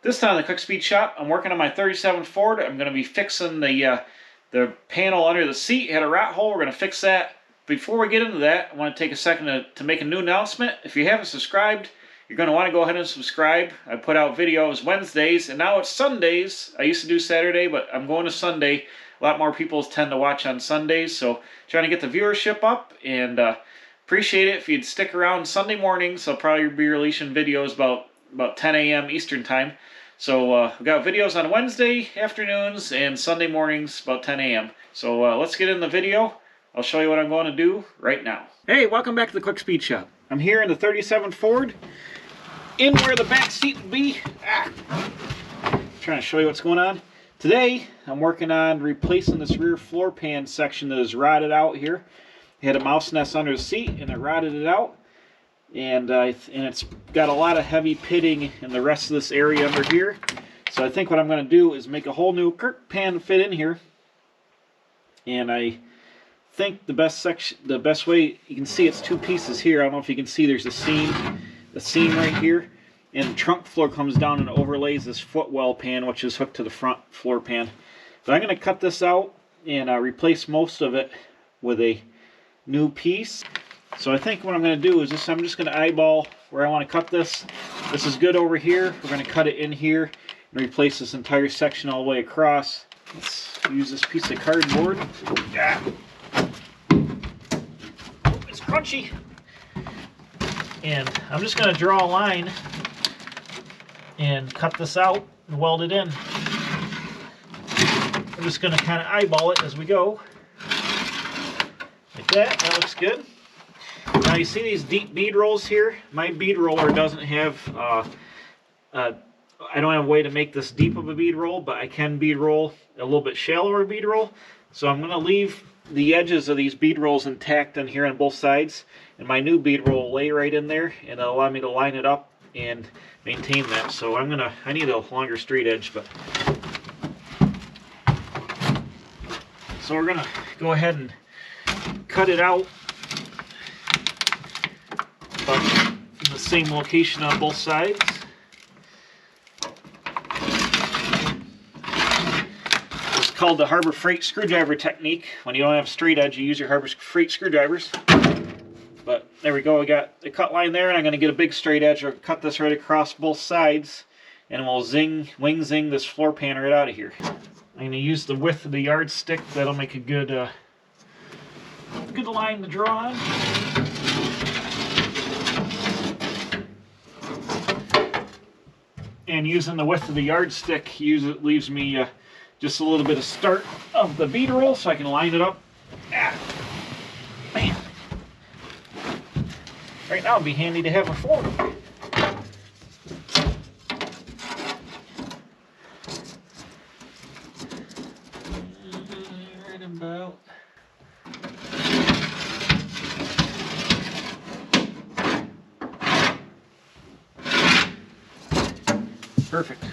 This time in the Quick Speed Shop, I'm working on my 37 Ford. I'm going to be fixing the panel under the seat. It had a rat hole. We're going to fix that. Before we get into that, I want to take a second to make a new announcement. If you haven't subscribed, you're going to want to go ahead and subscribe. I put out videos Wednesdays, and now it's Sundays. I used to do Saturday, but I'm going to Sunday. A lot more people tend to watch on Sundays, so trying to get the viewership up, and appreciate it if you'd stick around Sunday mornings. I'll probably be releasing videos about 10 a.m. Eastern Time. So we've got videos on Wednesday afternoons and Sunday mornings about 10 a.m. So let's get in the video. I'll show you what I'm going to do right now. Hey, welcome back to the Quick Speed Shop. I'm here in the 37 Ford, in where the back seat would be. Trying to show you what's going on. Today, I'm working on replacing this rear floor pan section that is rotted out here. It had a mouse nest under the seat and it rotted it out. And it's got a lot of heavy pitting in the rest of this area under here. So I think what I'm going to do is make a whole new Kirk pan fit in here. And I think the best way, you can see it's two pieces here. I don't know if you can see there's a seam right here. And the trunk floor comes down and overlays this footwell pan, which is hooked to the front floor pan. But I'm going to cut this out and replace most of it with a new piece. So I think what I'm going to do is I'm just going to eyeball where I want to cut this. This is good over here. We're going to cut it in here and replace this entire section all the way across. Let's use this piece of cardboard. It's crunchy. And I'm just going to draw a line and cut this out and weld it in. I'm just going to kind of eyeball it as we go. Like that. That looks good. Now you see these deep bead rolls here? My bead roller doesn't have, I don't have a way to make this deep of a bead roll, but I can bead roll a little bit shallower bead roll. So I'm going to leave the edges of these bead rolls intact on here on both sides. And my new bead roll will lay right in there and it'll allow me to line it up and maintain that. So I need a longer straight edge, but. So we're going to go ahead and cut it out. In the same location on both sides. It's called the Harbor Freight screwdriver technique. When you don't have straight edge, you use your Harbor Freight screwdrivers. But there we go, we got the cut line there, and I'm going to get a big straight edge. I'll cut this right across both sides, and we'll wing zing this floor pan right out of here. I'm going to use the width of the yardstick. That'll make a good line to draw on. And using the width of the yardstick leaves me just a little bit of start of the bead roll so I can line it up. Man. Right now it'd be handy to have a Ford. Right about. Perfect.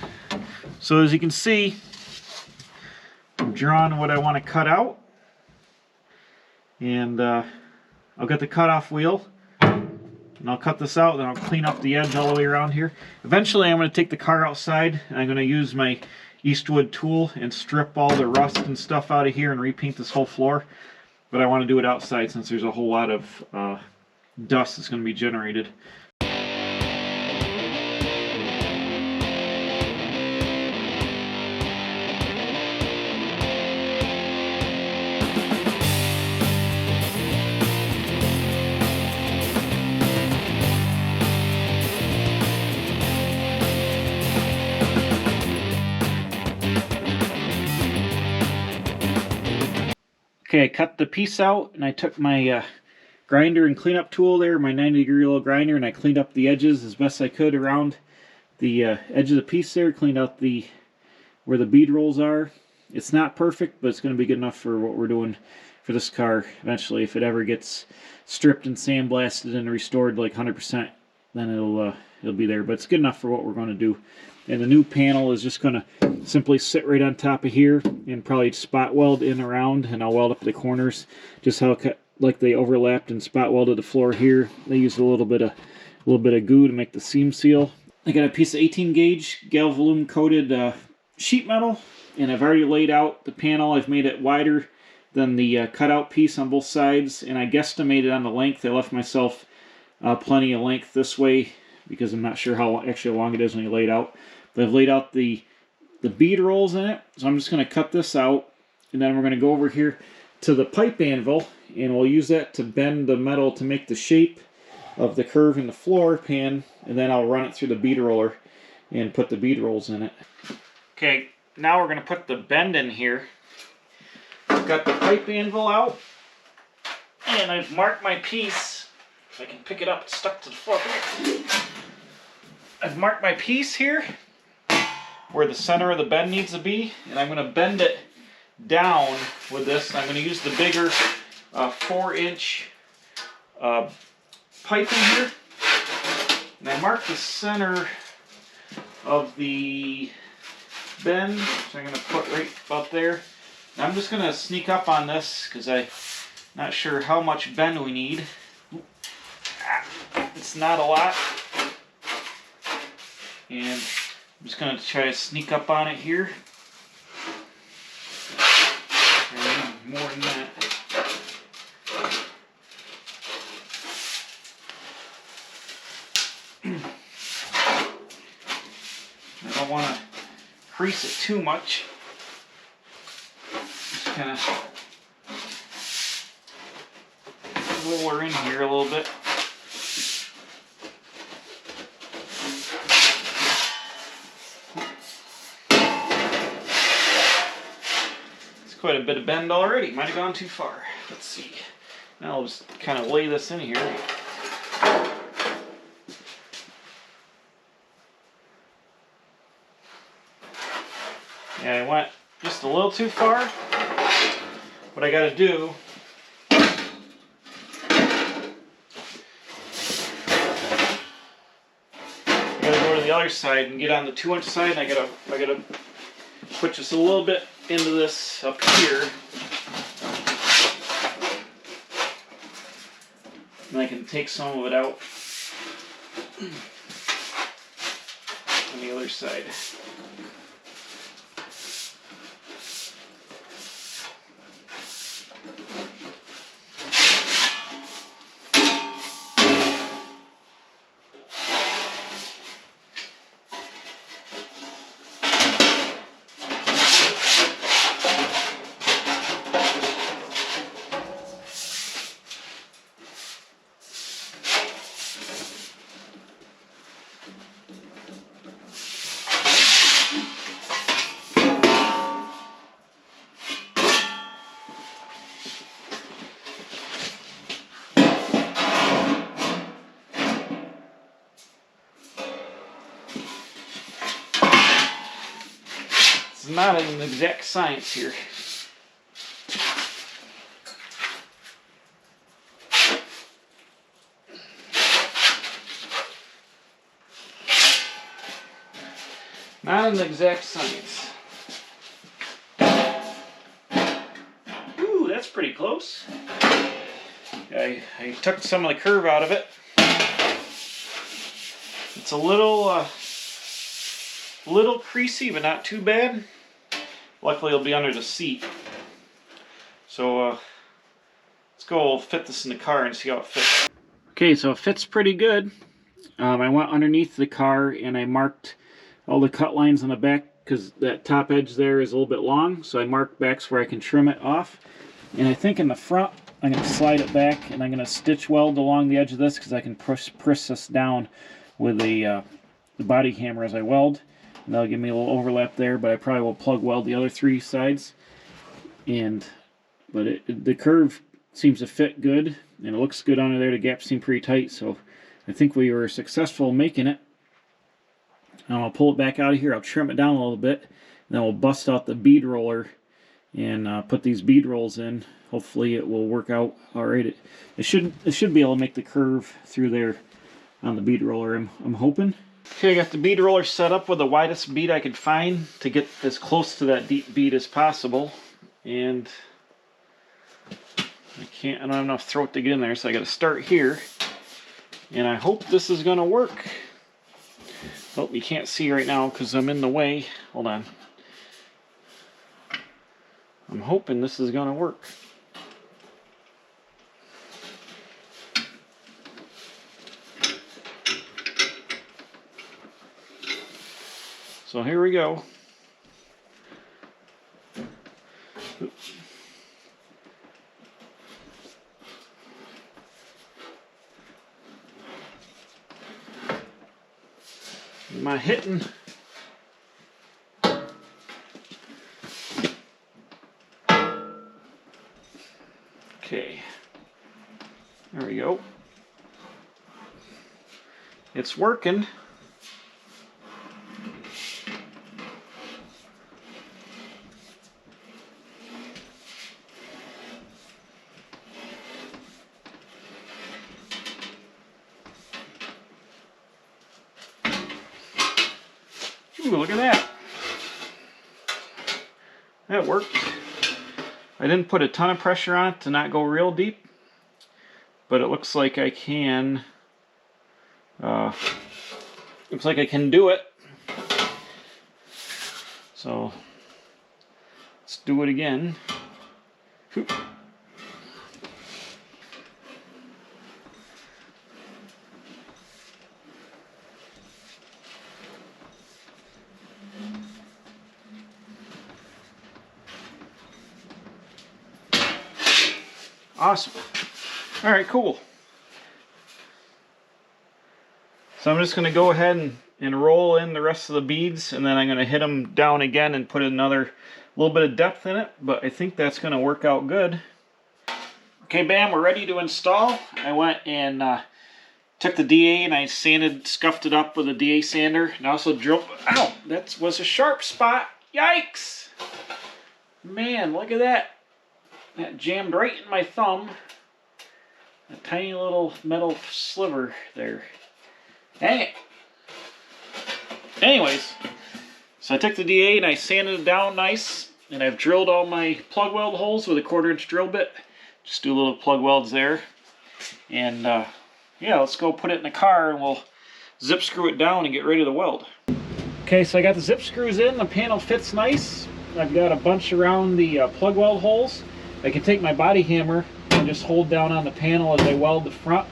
So as you can see, I'm drawing what I want to cut out, and I'll get the cutoff wheel and I'll cut this out, then I'll clean up the edge all the way around here. Eventually I'm going to take the car outside and I'm going to use my Eastwood tool and strip all the rust and stuff out of here and repaint this whole floor, but I want to do it outside since there's a whole lot of dust that's going to be generated. Okay, I cut the piece out and I took my grinder and cleanup tool there, my 90-degree little grinder, and I cleaned up the edges as best I could around the edge of the piece there, cleaned out where the bead rolls are. It's not perfect, but it's going to be good enough for what we're doing for this car eventually. If it ever gets stripped and sandblasted and restored like 100%, then it'll be there. But it's good enough for what we're going to do. And the new panel is just going to simply sit right on top of here and probably spot weld in around, and I'll weld up the corners just how like they overlapped and spot welded the floor here. They used a little bit of goo to make the seam seal. I got a piece of 18 gauge galvalume coated sheet metal, and I've already laid out the panel. I've made it wider than the cutout piece on both sides, and I guesstimated on the length. I left myself plenty of length this way because I'm not sure how actually long it is when you lay it out. But I've laid out the bead rolls in it, so I'm just going to cut this out, and then we're going to go over here to the pipe anvil, and we'll use that to bend the metal to make the shape of the curve in the floor pan, and then I'll run it through the bead roller and put the bead rolls in it. Okay, now we're going to put the bend in here. I've got the pipe anvil out, and I've marked my piece. If I can pick it up, it's stuck to the floor. I've marked my piece here where the center of the bend needs to be, and I'm going to bend it down with this. I'm going to use the bigger 4-inch pipe in here, and I mark the center of the bend, so I'm going to put right about there. And I'm just going to sneak up on this because I'm not sure how much bend we need. It's not a lot, and I'm just going to try to sneak up on it here. I need more than that. I don't want to crease it too much. Just kind of roll her in here a little bit. It's quite a bit of bend already. Might have gone too far. Let's see. Now I'll just kind of lay this in here. Yeah, I went just a little too far. What I got to do, I got to go to the other side and get on the 2-inch side, and I got to put just a little bit into this up here, and I can take some of it out on the other side. It's not an exact science here. Not an exact science. Ooh, that's pretty close. I took some of the curve out of it. It's a little creasy, but not too bad. Luckily, it'll be under the seat. So let's go fit this in the car and see how it fits. Okay, so it fits pretty good. I went underneath the car and I marked all the cut lines on the back because that top edge there is a little bit long. So I marked backs where I can trim it off. And I think in the front, I'm going to slide it back and I'm going to stitch weld along the edge of this because I can press this down with the body hammer as I weld. And that'll give me a little overlap there, but I probably will plug weld the other 3 sides. But the curve seems to fit good, and it looks good under there. The gaps seem pretty tight, so I think we were successful making it. Now I'll pull it back out of here. I'll trim it down a little bit, and then we'll bust out the bead roller and put these bead rolls in. Hopefully it will work out all right. It should be able to make the curve through there on the bead roller. I'm hoping. Okay, I got the bead roller set up with the widest bead I could find to get as close to that deep bead as possible. And I don't have enough throat to get in there, so I got to start here. And I hope this is going to work. Oh, you can't see right now because I'm in the way. Hold on. I'm hoping this is going to work. So here we go. Am I hitting? Okay. There we go. It's working. Ooh, look at that. That worked. I didn't put a ton of pressure on it to not go real deep, but it looks like I can. Looks like I can do it. So let's do it again. Whoop. Awesome. All right, cool. So I'm just going to go ahead and roll in the rest of the beads, and then I'm going to hit them down again and put another little bit of depth in it, but I think that's going to work out good. Okay, bam, we're ready to install. I went and took the DA and I scuffed it up with a DA sander, and I also drilled. Ow, that was a sharp spot. Yikes! Man, look at that. That jammed right in my thumb. A tiny little metal sliver there. Dang it. Anyways, so I took the DA and I sanded it down nice, and I've drilled all my plug weld holes with a 1/4" drill bit. Just do little plug welds there. And yeah, let's go put it in the car and we'll zip screw it down and get ready to weld. Okay, so I got the zip screws in. The panel fits nice. I've got a bunch around the plug weld holes. I can take my body hammer and just hold down on the panel as I weld the front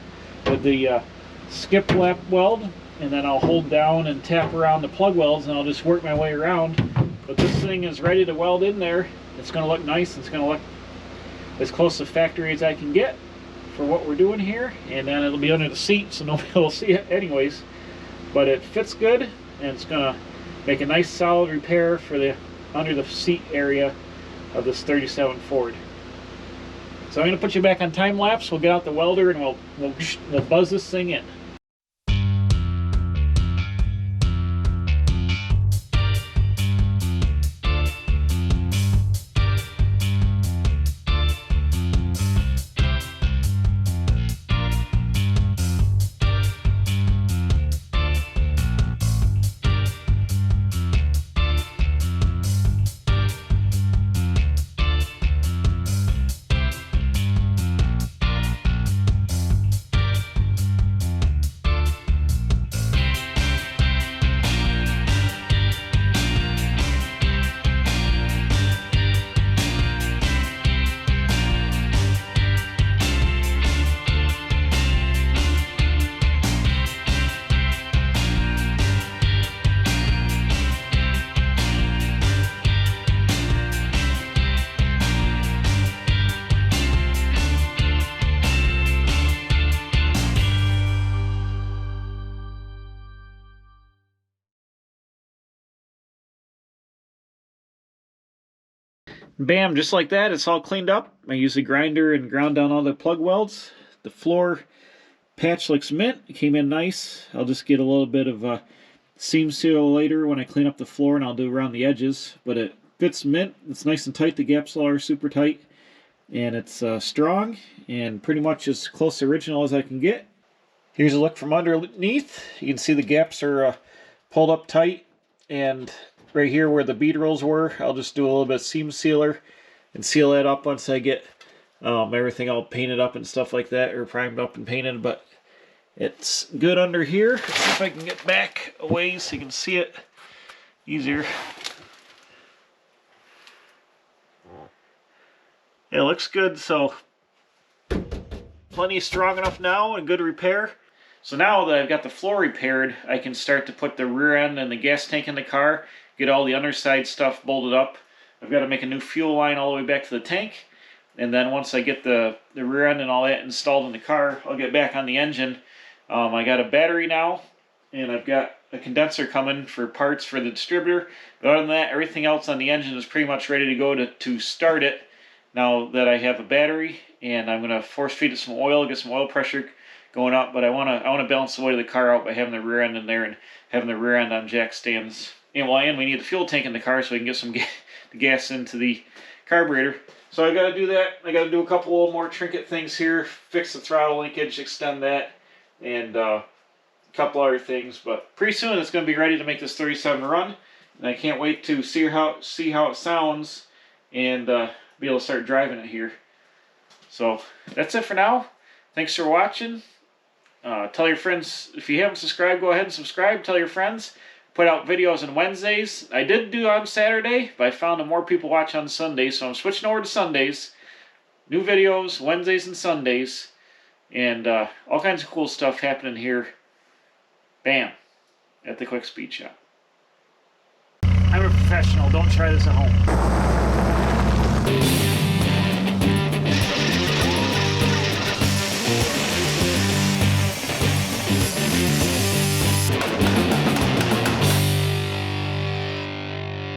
with the skip lap weld, and then I'll hold down and tap around the plug welds, and I'll just work my way around. But this thing is ready to weld in there. It's going to look nice. It's going to look as close to factory as I can get for what we're doing here, and then it'll be under the seat so nobody will see it anyways. But it fits good, and it's going to make a nice solid repair for the under the seat area of this 37 Ford. So I'm going to put you back on time lapse. We'll get out the welder and we'll buzz this thing in. Bam, just like that, it's all cleaned up. I used a grinder and ground down all the plug welds. The floor patch looks mint. It came in nice. I'll just get a little bit of seam seal later when I clean up the floor, and I'll do around the edges. But it fits mint. It's nice and tight. The gaps all are super tight. And it's strong and pretty much as close to original as I can get. Here's a look from underneath. You can see the gaps are pulled up tight, and right here where the bead rolls were, I'll just do a little bit of seam sealer and seal that up once I get everything all painted up and stuff like that, or primed up and painted. But It's good under here. Let's see if I can get back a ways so you can see it easier. It looks good, so plenty strong enough now and good repair. So now that I've got the floor repaired, I can start to put the rear end and the gas tank in the car, get all the underside stuff bolted up. I've got to make a new fuel line all the way back to the tank. And then once I get the rear end and all that installed in the car, I'll get back on the engine. I got a battery now, and I've got a condenser coming for parts for the distributor. But other than that, everything else on the engine is pretty much ready to go to start it. Now that I have a battery, and I'm gonna force feed it some oil, get some oil pressure going up. But I wanna balance the weight of the car out by having the rear end in there and having the rear end on jack stands. And we need the fuel tank in the car so we can get some gas into the carburetor. So I got to do that. I got to do a couple more trinket things here, fix the throttle linkage, extend that, and a couple other things. But pretty soon it's going to be ready to make this 37 run, and I can't wait to see how it sounds and be able to start driving it here. So that's it for now. Thanks for watching. Tell your friends, if you haven't subscribed, go ahead and subscribe. Tell your friends. Put out videos on Wednesdays. I did do on Saturday, but I found that more people watch on Sundays, so I'm switching over to Sundays. New videos, Wednesdays and Sundays. And all kinds of cool stuff happening here. Bam. At the Quick Speed Shop. I'm a professional. Don't try this at home.